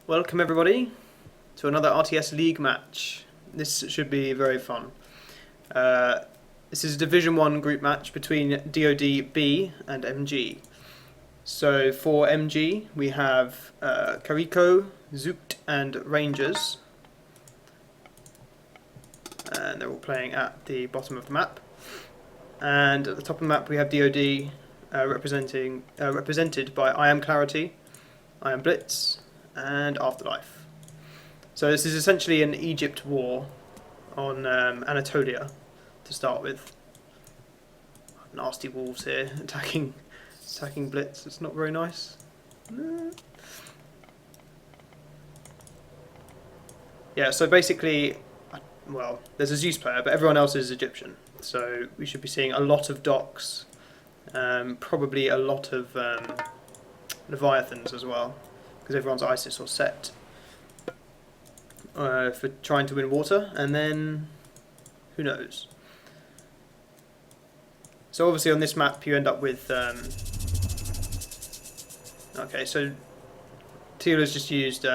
Welcome everybody to another RTS League match. This should be very fun. This is a Division 1 group match between DoD B and MG. So for MG we have Kariko, Zoot and Rangers. And they're all playing at the bottom of the map. And at the top of the map we have DoD represented by I Am Clarity, I Am Blitz and Afterlife. So this is essentially an Egypt war on Anatolia to start with. Nasty wolves here attacking Blitz. It's not very nice. Yeah, so basically, well, there's a Zeus player, but everyone else is Egyptian. So we should be seeing a lot of docks, probably a lot of Leviathans as well, because everyone's ISIS or set for trying to win water, and then who knows. So obviously on this map you end up with okay, so Teala's just used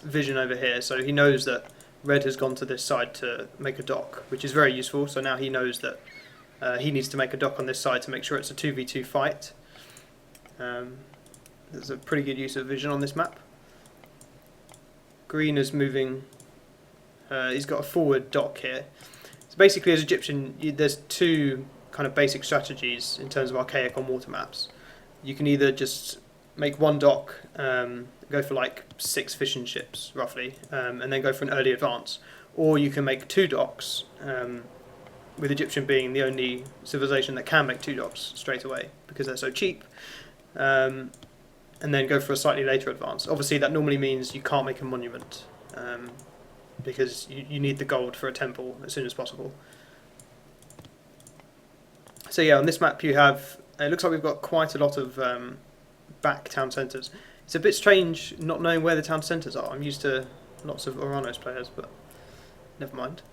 vision over here, so he knows that red has gone to this side to make a dock, which is very useful. So now he knows that he needs to make a dock on this side to make sure it's a 2v2 fight. There's a pretty good use of vision on this map. Green is moving, he's got a forward dock here. So basically as Egyptian, there's two kind of basic strategies in terms of archaic on water maps. You can either just make one dock, go for like 6 fishing ships roughly, and then go for an early advance. Or you can make 2 docks, with Egyptian being the only civilization that can make 2 docks straight away because they're so cheap. And then go for a slightly later advance. Obviously that normally means you can't make a monument, because you need the gold for a temple as soon as possible. So yeah, on this map you have, it looks like we've got quite a lot of back town centres. It's a bit strange not knowing where the town centres are. I'm used to lots of Oranos players, but never mind.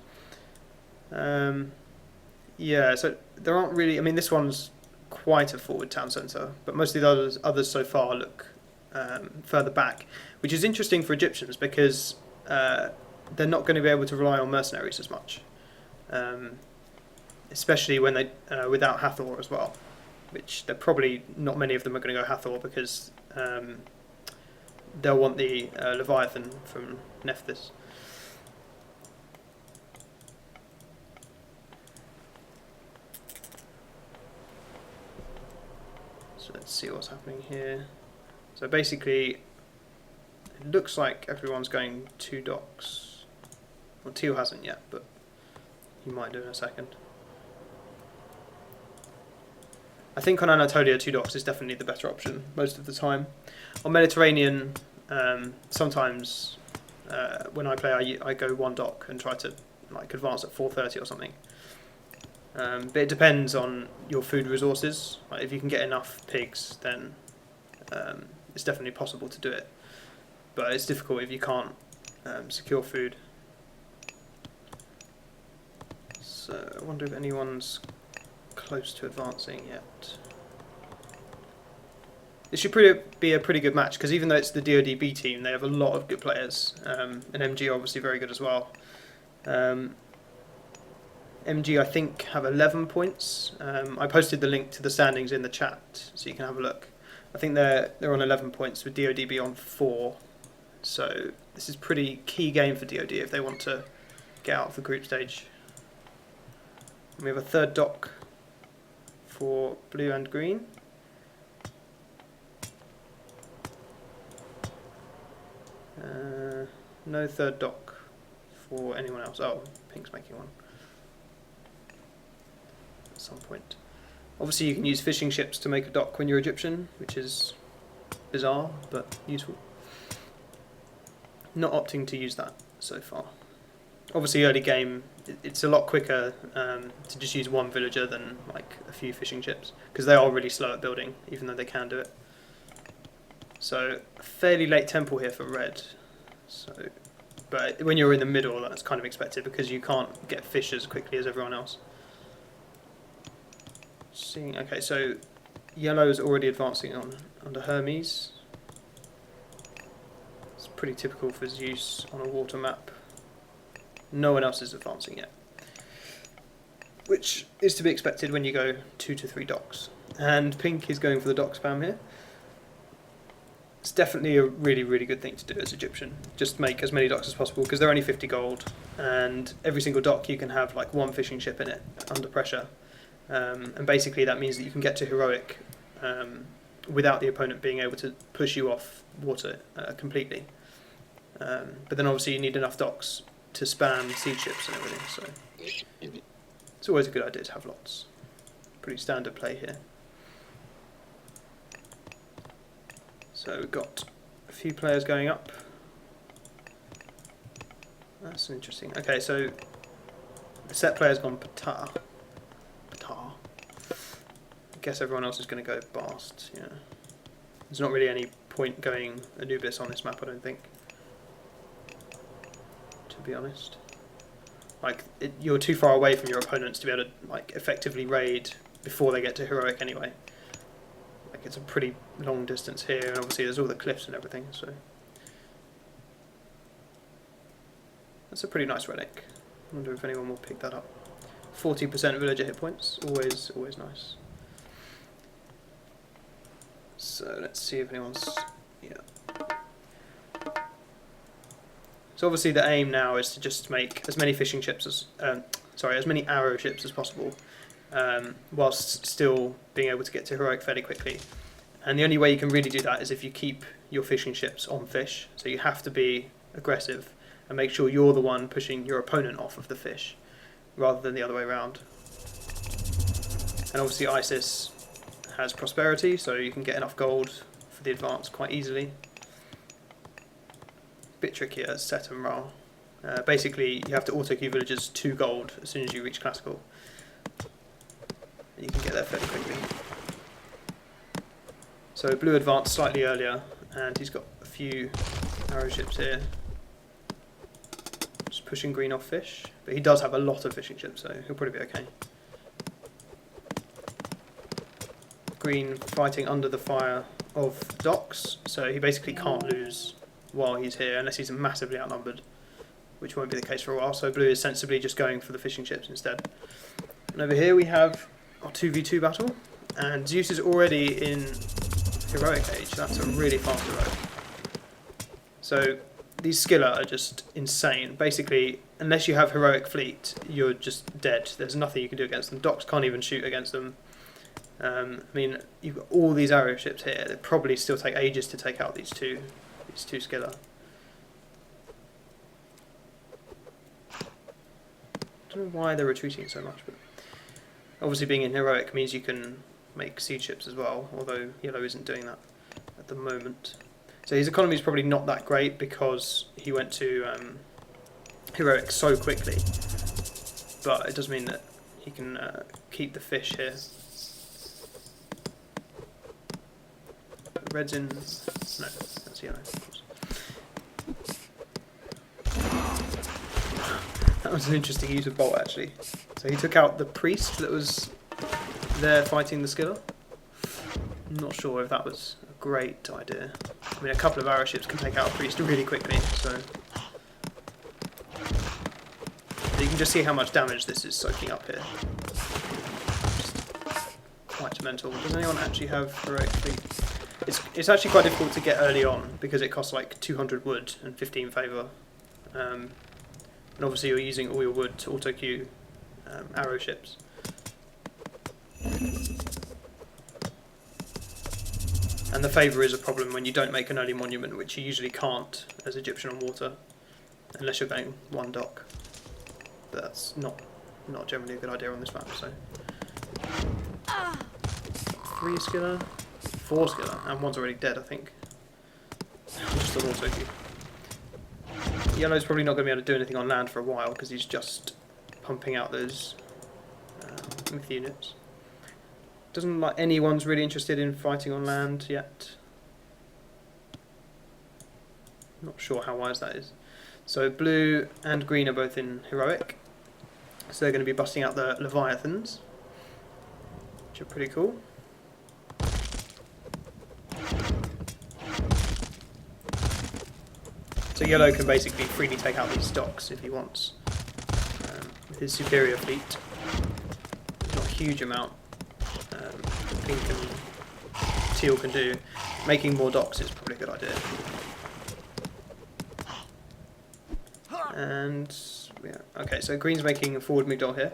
Yeah, so there aren't really, I mean this one's quite a forward town centre, but most of the others so far look further back, which is interesting for Egyptians because they're not going to be able to rely on mercenaries as much, especially when they without Hathor as well, which they're probably not many of them are going to go Hathor because they'll want the Leviathan from Nephthys. So let's see what's happening here. So basically, it looks like everyone's going 2 docks. Well, Teal hasn't yet, but he might do in a second. I think on Anatolia 2 docks is definitely the better option most of the time. On Mediterranean, sometimes when I play, I go 1 dock and try to like advance at 4:30 or something. But it depends on your food resources. Like if you can get enough pigs, then it's definitely possible to do it. But it's difficult if you can't secure food. So I wonder if anyone's close to advancing yet. This should be a pretty good match because even though it's the DoD B team, they have a lot of good players, and MG are obviously very good as well. MG I think have 11 points. I posted the link to the standings in the chat so you can have a look. I think they're on 11 points with DoD on 4. So this is a pretty key game for DoD if they want to get out of the group stage. And we have a 3rd dock for blue and green. No 3rd dock for anyone else. Oh, pink's making one at some point. Obviously you can use fishing ships to make a dock when you're Egyptian, which is bizarre but useful. Not opting to use that so far. Obviously early game it's a lot quicker to just use 1 villager than like a few fishing ships because they are really slow at building even though they can do it. So a fairly late temple here for red. So, but when you're in the middle that's kind of expected because you can't get fish as quickly as everyone else. Okay, so yellow is already advancing on under Hermes. pretty typical for Zeus on a water map. No one else is advancing yet, which is to be expected when you go 2 to 3 docks. And pink is going for the dock spam here. It's definitely a really, really good thing to do as Egyptian. Just make as many docks as possible, because they're only 50 gold, and every single dock you can have like 1 fishing ship in it under pressure. And basically that means that you can get to heroic without the opponent being able to push you off water completely. But then obviously you need enough docks to spam siege ships and everything, so it's always a good idea to have lots. Pretty standard play here. So we've got a few players going up. That's interesting. Okay, so the set player's gone Ptah. I guess everyone else is going to go Bast, yeah. There's not really any point going Anubis on this map, I don't think. To be honest. Like, you're too far away from your opponents to be able to like effectively raid before they get to heroic anyway. Like, it's a pretty long distance here, and obviously there's all the cliffs and everything, so that's a pretty nice relic. I wonder if anyone will pick that up. 40% villager hit points, always nice. So let's see if anyone's, yeah. So obviously the aim now is to just make as many fishing ships as, as many arrow ships as possible, whilst still being able to get to heroic fairly quickly. And the only way you can really do that is if you keep your fishing ships on fish. So you have to be aggressive and make sure you're the one pushing your opponent off of the fish, rather than the other way around. And obviously Isis has prosperity, so you can get enough gold for the advance quite easily. Bit trickier as Set and Ra. Basically, you have to auto-queue villagers 2 gold as soon as you reach classical. And you can get there fairly quickly. So blue advanced slightly earlier, and he's got a few arrow ships here. Just pushing green off fish, but he does have a lot of fishing ships, so he'll probably be okay. Green fighting under the fire of docks, so he basically can't lose while he's here unless he's massively outnumbered, which won't be the case for a while. So blue is sensibly just going for the fishing ships instead. And over here we have our 2v2 battle, and Zeus is already in heroic age. That's a really fast heroic. So these skiller are just insane. Basically, unless you have heroic fleet, you're just dead. There's nothing you can do against them. Docks can't even shoot against them. I mean, you've got all these arrow ships here. They probably still take ages to take out these two skiller. I don't know why they're retreating so much, but obviously being in heroic means you can make siege ships as well, although yellow isn't doing that at the moment. So his economy is probably not that great because he went to heroic so quickly, but it does mean that he can keep the fish here. Red's in... no, that's yellow, of course. That was an interesting use of bolt, actually. So he took out the priest that was there fighting the skiller. I'm not sure if that was a great idea. I mean, a couple of arrow ships can take out a priest really quickly, so you can just see how much damage this is soaking up here. Just quite mental. Does anyone actually have heroic fleet? It's actually quite difficult to get early on because it costs like 200 wood and 15 favour. And obviously you're using all your wood to auto-queue arrow ships. And the favour is a problem when you don't make an early monument, which you usually can't as Egyptian on water, unless you're going 1 dock. But that's not generally a good idea on this map, so. 3 skiller, 4 skiller, and 1's already dead, I think. Just an auto queue. Yellow's probably not going to be able to do anything on land for a while because he's just pumping out those myth units. Doesn't look like anyone's really interested in fighting on land yet. Not sure how wise that is. So blue and green are both in heroic. So they're going to be busting out the Leviathans, which are pretty cool. So yellow can basically freely take out these docks if he wants. With his superior fleet, not a huge amount. Pink and teal can do. Making more docks is probably a good idea. And yeah, okay. So green's making a forward Migdol here.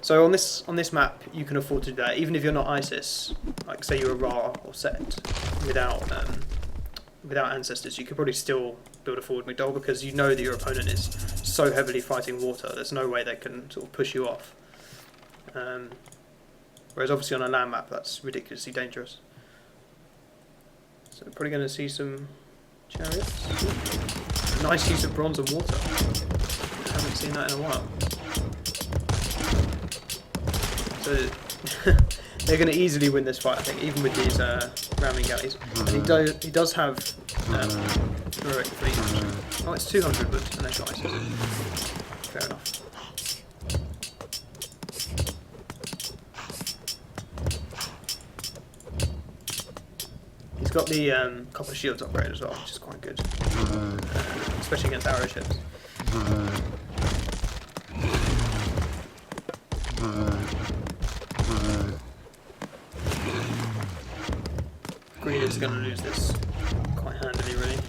So on this map, you can afford to do that, even if you're not ISIS. Like say you're a Ra or Set without ancestors, you could probably still build a forward Migdol because you know that your opponent is so heavily fighting water. There's no way they can sort of push you off. Whereas obviously on a land map, that's ridiculously dangerous. So we're probably going to see some chariots. Nice use of bronze and water. I haven't seen that in a while. So they're going to easily win this fight, I think, even with these ramming galleys. And he does have heroic fleet. Oh, it's 200, but unless you're ISIS. Fair enough. He's got the copper shields upgrade as well, which is quite good, especially against arrow ships. Green is going to lose this quite handily, really.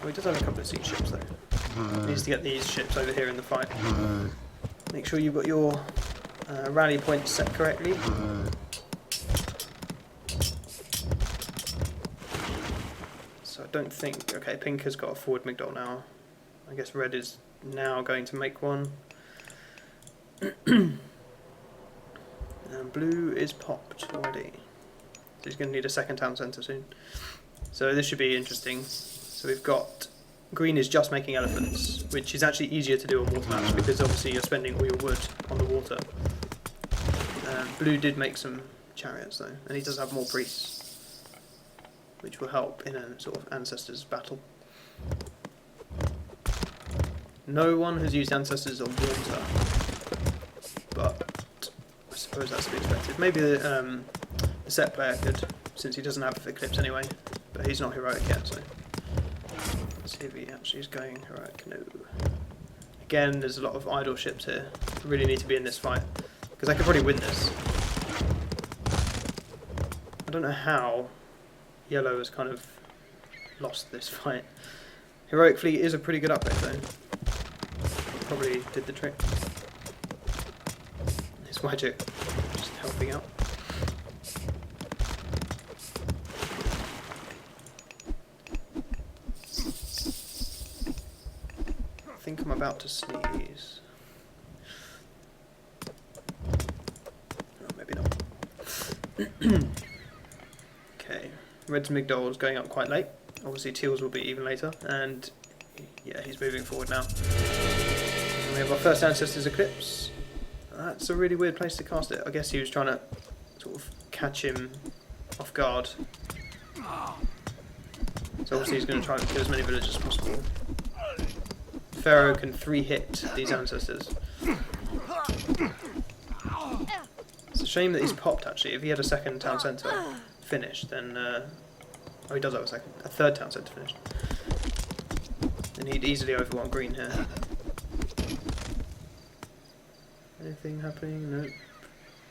Oh, he does have a couple of siege ships though. He needs to get these ships over here in the fight. Make sure you've got your rally points set correctly. So I don't think... Okay, pink has got a forward Migdol now. I guess red is now going to make one. And blue is popped already. So he's going to need a second town centre soon. So this should be interesting. So we've got... Green is just making elephants, which is actually easier to do on water maps because obviously you're spending all your wood on the water. Blue did make some chariots though, and he does have more priests, which will help in a sort of ancestors battle. No one has used ancestors on water, but I suppose that's to be expected. Maybe the set player could, since he doesn't have Eclipse anyway, but he's not heroic yet, so let's see if he actually is going heroic. No. Again, there's a lot of idle ships here. Really need to be in this fight, because I could probably win this. I don't know how yellow has kind of lost this fight. Heroic fleet is a pretty good upgrade though. Probably did the trick. His magic just helping out. I think I'm about to sneeze. Oh, maybe not. Okay, red's Migdol is going up quite late. Obviously teal's will be even later, and yeah, he's moving forward now. And we have our first Ancestors Eclipse. That's a really weird place to cast it. I guess he was trying to sort of catch him off guard. So obviously he's going to try and kill as many villagers as possible. Pharaoh can 3-hit these Ancestors. It's a shame that he's popped actually. If he had a second town centre finished, then... oh, he does have a third town centre finished. Then he'd easily overwhelm green here. Anything happening? Nope.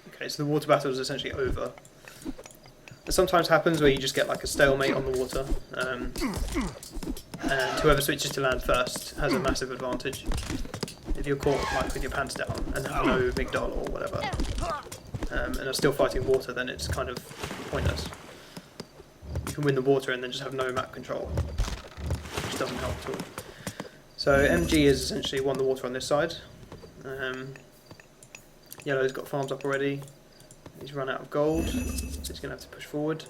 Okay, so the water battle is essentially over. It sometimes happens where you just get like a stalemate on the water, and whoever switches to land first has a massive advantage. If you're caught like with your pants down and have no Migdol or whatever, and are still fighting water, then it's kind of pointless. You can win the water and then just have no map control, which doesn't help at all. So MG has essentially won the water on this side. Yellow's got farms up already. He's run out of gold, so he's going to have to push forward.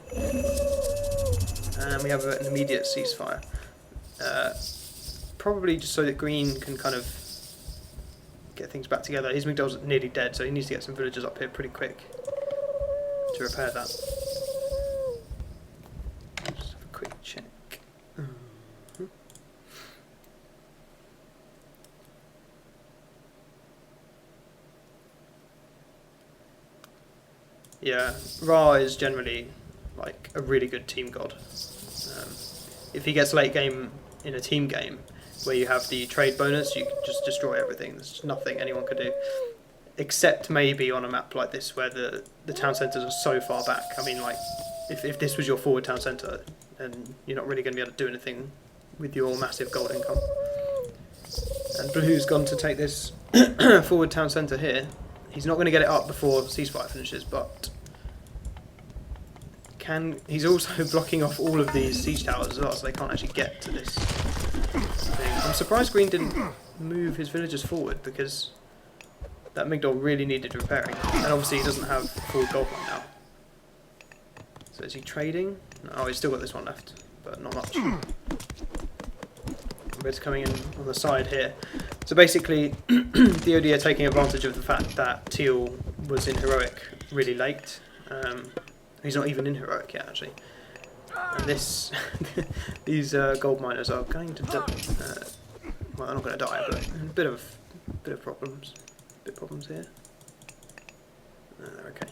And we have an immediate ceasefire. Probably just so that green can kind of get things back together. His Migdol's nearly dead, so he needs to get some villagers up here pretty quick to repair that. Just have a quick check. Yeah, Ra is generally like a really good team god. If he gets late game in a team game where you have the trade bonus, you can just destroy everything. There's nothing anyone could do. Except maybe on a map like this where the town centres are so far back. I mean, like, if this was your forward town centre, then you're not really going to be able to do anything with your massive gold income. And Blue's gone to take this forward town centre here. He's not going to get it up before ceasefire finishes, but he's also blocking off all of these siege towers as well, so they can't actually get to this thing. I'm surprised Green didn't move his villagers forward, because that Migdol really needed repairing. And obviously he doesn't have full gold mine now. So is he trading? No, he's still got this one left, but not much. Red's coming in on the side here. So basically, DoD are taking advantage of the fact that Teal was in Heroic really late. He's not even in Heroic yet, actually. And these gold miners are going to well, they're not going to die, but a bit of problems. Bit problems here. Okay.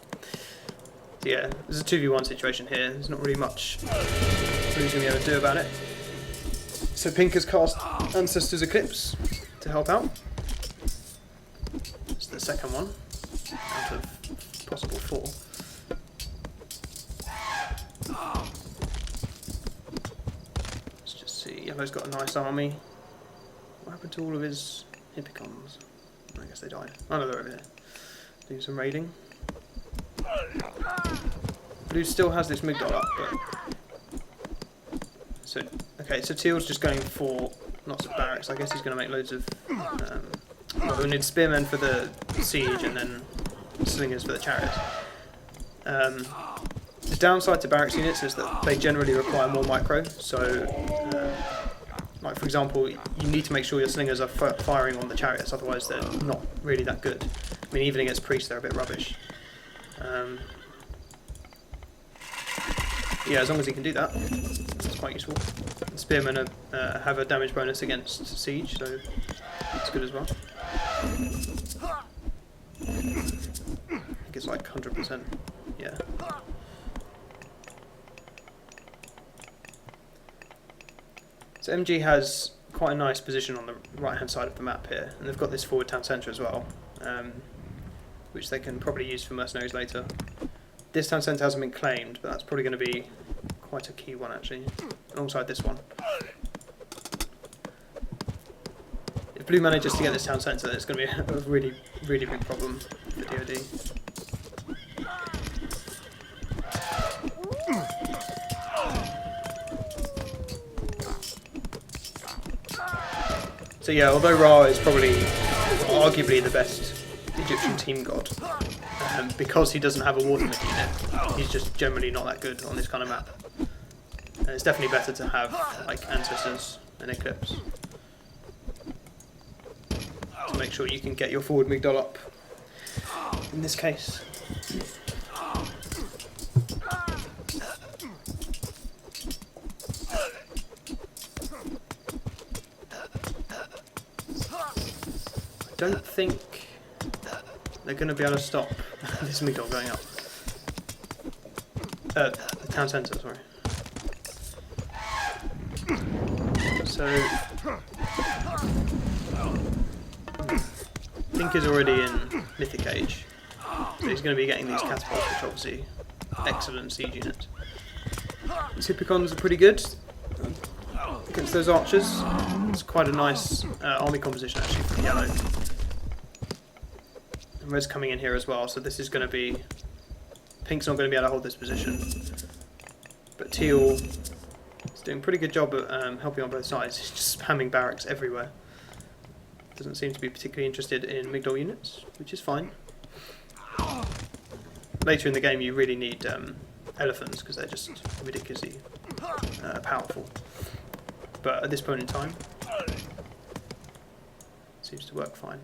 So yeah, there's a 2v1 situation here. There's not really much Blue's going to be able to do about it. So Pink has cast Ancestor's Eclipse to help out. It's the second one out of possible 4. Let's just see. Yellow's got a nice army. What happened to all of his Hippicons? I guess they died. Oh no, they're over there. Doing some raiding. Blue still has this Migdol up, but... So, okay, so Teal's just going for lots of barracks. I guess he's going to make loads of... well, we'll need spearmen for the siege and then slingers for the chariots. The downside to barracks units is that they generally require more micro, so... like for example, you need to make sure your slingers are firing on the chariots, otherwise they're not really that good. I mean, even against priests they're a bit rubbish. Yeah, as long as he can do that, it's quite useful. The spearmen have a damage bonus against siege, so it's good as well. I think it's like 100%, yeah. So MG has quite a nice position on the right hand side of the map here, and they've got this forward town centre as well, which they can probably use for mercenaries later. This town centre hasn't been claimed, but that's probably going to be quite a key one actually, alongside this one. If Blue manages to get this town centre, then it's going to be a really, really big problem for DoD. So yeah, although Ra is probably arguably the best Egyptian team god, because he doesn't have a water myth unit, he's just generally not that good on this kind of map. And it's definitely better to have like Ancestors and Eclipse to make sure you can get your forward Migdol up in this case. I don't think they're going to be able to stop this Migdol going up. The town centre, sorry. So, Pink is already in Mythic Age, so he's going to be getting these catapults, which are obviously excellent siege units. These Hippicons are pretty good against those archers. It's quite a nice army composition actually for yellow. And Red's coming in here as well, so this is going to be... Pink's not going to be able to hold this position. But Teal is doing a pretty good job at helping on both sides. He's just spamming barracks everywhere. Doesn't seem to be particularly interested in Migdol units, which is fine. Later in the game you really need elephants, because they're just ridiculously powerful. But at this point in time, it seems to work fine.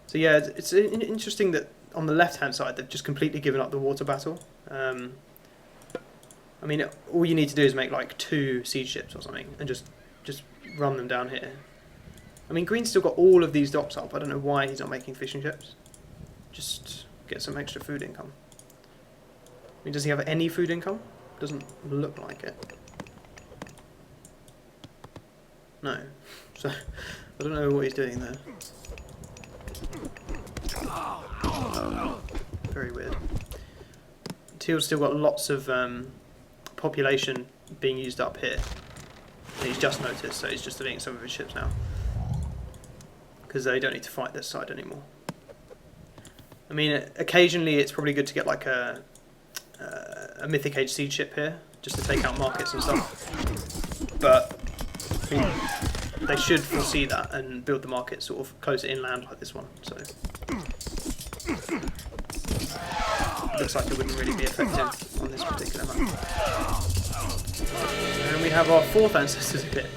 So yeah, it's interesting that on the left-hand side they've just completely given up the water battle. I mean, all you need to do is make like 2 siege ships or something, and just run them down here. I mean, Green's still got all of these docks up. I don't know why he's not making fishing ships. Just get some extra food income. I mean, does he have any food income? Doesn't look like it. No. So, I don't know what he's doing there. Very weird. Teal's still got lots of population being used up here. And he's just noticed, so he's just deleting some of his ships now. Because they don't need to fight this side anymore. I mean, occasionally it's probably good to get like a Mythic Age siege ship here, just to take out markets and stuff. But I mean, they should foresee that and build the market sort of closer inland like this one. So looks like it wouldn't really be effective on this particular map. And we have our 4th Ancestors Eclipse.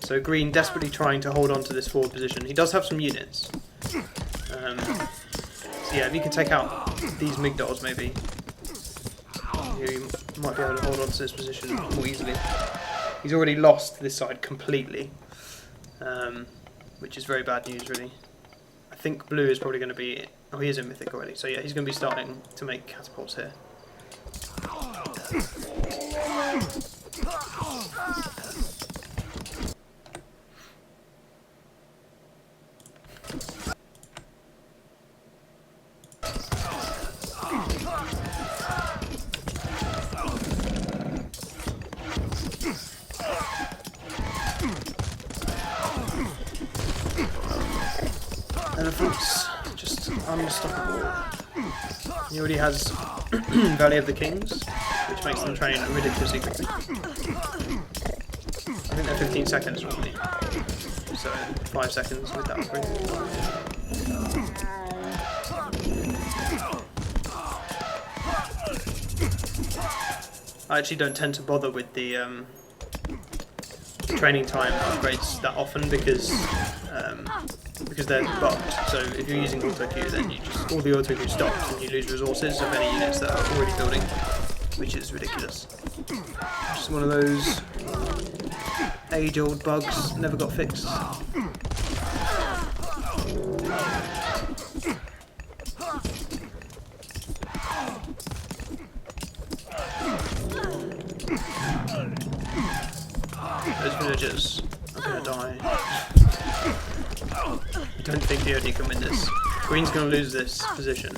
So green desperately trying to hold on to this forward position. He does have some units. So yeah, if you can take out these Migdols maybe, you might be able to hold on to this position more easily. He's already lost this side completely, which is very bad news really. I think blue is probably going to be... Oh, he is in Mythic already, so yeah, he's going to be starting to make catapults here. Elephants, just unstoppable. He already has Valley of the Kings, which makes them train ridiculously quickly. I think they're 15 seconds normally, so 5 seconds with that upgrade. I actually don't tend to bother with the training time upgrades that often because they're bugged. So if you're using AutoQ, then you just all the AutoQ stops and you lose resources of any units that are already building, which is ridiculous. Just one of those age-old bugs, never got fixed. Those villagers are going to die. I don't think DoD can win this. Green's going to lose this position.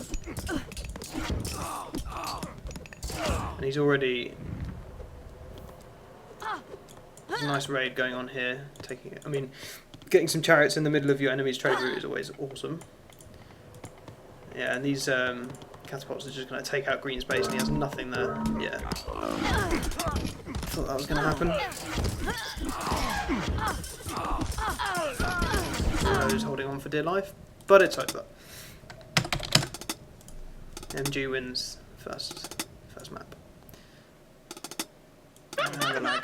And he's already... There's a nice raid going on here. Taking it. I mean, getting some chariots in the middle of your enemy's trade route is always awesome. Yeah, and these catapults are just going to take out Green's base and he has nothing there. Yeah. Thought that was going to happen. He's holding on for dear life, but it's over. MG wins first map. And lag.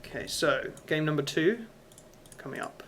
Okay, so game number 2 coming up.